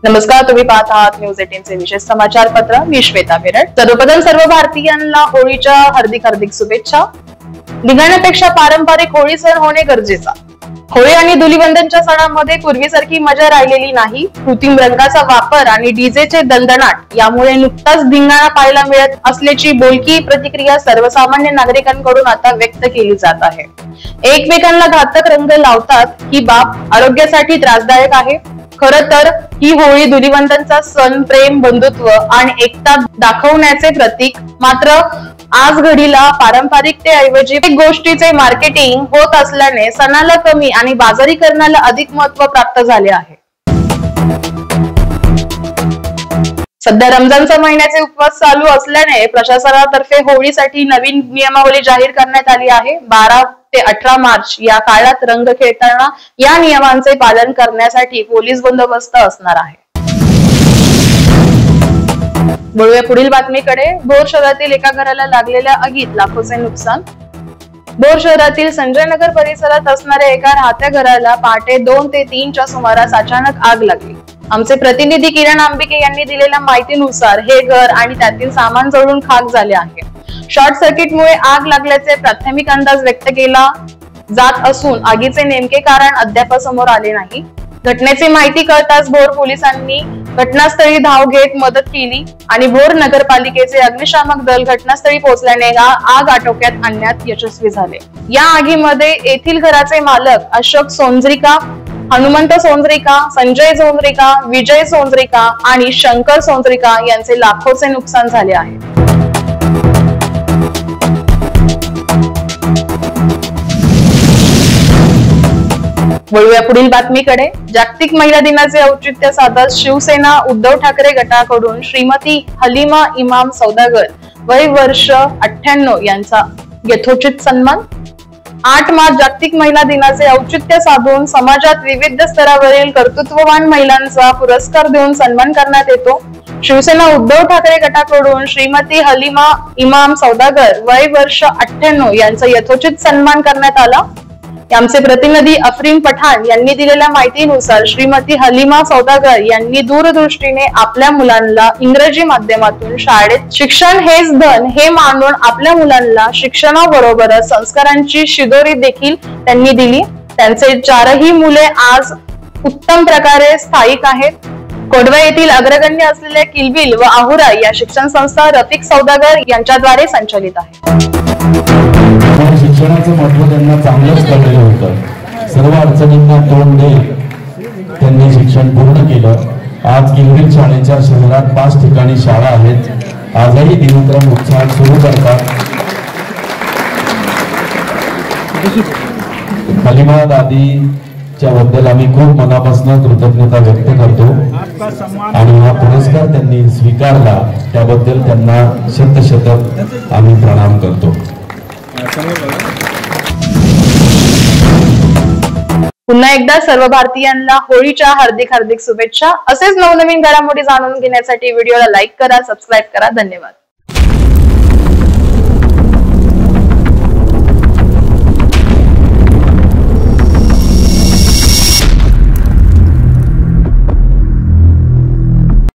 नमस्कार, तुम्ही पाहत आहात न्यूज 18 चे विशेष समाचार पत्र. मी श्वेता बेरड. सर्वप्रथम सर्व भारतीयांना होळीच्या हार्दिक शुभेच्छा. निघण्यापेक्षा पारंपरिक होळी सण होणे गरजेचा. होळी आणि धुलीवंदनच्या सणांमध्ये पूर्वीसारखी मजा राहिलेली नाही. कृत्रिम रंगाचा वापर आणि डीजेचे दणदणाट यामुळे नुकताच धिंगाणा पाहायला मिळत असल्याची बोलकी प्रतिक्रिया सर्वसामान्य नागरिकांकडून आता व्यक्त केली जात आहे. एकमेकांना घातक रंग लावतात ही बाब आरोग्यासाठी त्रासदायक आहे. खरं तर ही होळी धुलीवंदनचा सण प्रेम, बंधुत्व आणि एकता दाखवण्याचे प्रतीक. मात्र आज घडीला पारंपरिकतेऐवजी गोष्टीचे मार्केटिंग होत असल्याने सणाला कमी आणि बाजारीकरणाला अधिक महत्त्व प्राप्त झाले आहे. सध्या रमजानच्या महिन्याचे उपवास चालू असल्याने प्रशासनातर्फे होळीसाठी नवीन नियमावली जाहीर करण्यात आली आहे. 12 ते 18 मार्च या काळात रंग खेळताना या नियमांचे पालन करण्यासाठी पोलीस बंदोबस्त असणार आहे. वळूया पुढील बातमीकडे. भोर शहरातील एका घराला लागलेल्या आगीत लाखोचे नुकसान. भोर शहरातील संजय नगर परिसरात असणाऱ्या एका राहत्या घराला पहाटे 2 ते 3 च्या सुमारास अचानक आग लागली. आमचे प्रतिनिधी किरण आंबिके यांनी दिलेल्या माहितीनुसार हे घर आणि त्यातील सामान जळून खाक झाले आहे. शॉर्ट सर्किटमुळे आग लागल्याचे प्राथमिक अंदाज व्यक्त केला जात असून आगीचे नेमके कारण अद्याप समोर आले नाही. घटनेची माहिती कळताच भोर पोलिसांनी घटनास्थळी धाव घेत मदत केली आणि भोर नगरपालिकेचे अग्निशामक दल घटनास्थळी पोहोचल्याने आग आटोक्यात आणण्यात यशस्वी झाले. या आगीमध्ये येथील घराचे मालक अशोक सोंजरिका, हनुमंत सोंजरिका, संजय सोंजरिका, विजय सोंजरिका आणि शंकर सोंजरिका यांचे लाखोचे नुकसान झाले आहे. वळूया पुढील बातमीकडे. जागतिक महिला दिनाचे औचित्य साधत शिवसेना उद्धव ठाकरे गटाकडून श्रीमती हलीमा इमाम सौदागर वय वर्ष 98 यांचा यथोचित सन्मान. 8 मार्च जागतिक महिला दिनाचे औचित्य साधून समाजात विविध स्तरावरील कर्तृत्ववान महिलांचा पुरस्कार देऊन सन्मान करण्यात येतो. शिवसेना उद्धव ठाकरे गटाकडून श्रीमती हलीमा इमाम सौदागर वय वर्ष 98 यांचा यथोचित सन्मान करण्यात आला. आमचे प्रतिनिधी अफरीन पठाण यांनी दिलेल्या माहितीनुसार श्रीमती हलीमा सौदागर यांनी दूरदृष्टीने आपल्या मुलांना इंग्रजी माध्यमातून शाळेत शिक्षण हेच धन हे मानून आपल्या मुलांना शिक्षणाबरोबरच संस्कारांची शिदोरी देखील त्यांनी दिली. त्यांचे 4ही मुले आज उत्तम प्रकारे स्थायिक आहेत. कोडवा येथील अग्रगण्य असलेल्या किलबिल व आहुरा या शिक्षण संस्था रफिक सौदागर यांच्याद्वारे संचालित आहे. शिक्षणाचं महत्व त्यांना चांगलंच कळलेलं होतं. सर्व अडचणींना तोंड देत त्यांनी शिक्षण पूर्ण केलं. आज किलबिल शाळेच्या शहरात 5 ठिकाणी शाळा आहेत. आजही दिनक्रम उत्साहात सुरू करतात. हलीमा दादीच्या बद्दल आम्ही खूप मनापासून कृतज्ञता व्यक्त करतो आणि हा पुरस्कार त्यांनी स्वीकारला त्याबद्दल त्यांना शतशतक आम्ही प्रणाम करतो. पुन्हा एकदा सर्व भारतीयांना होळीच्या हार्दिक शुभेच्छा. असेच नवनवीन घडामोडी जाणून घेण्यासाठी व्हिडिओला लाईक करा, सबस्क्राईब करा. धन्यवाद.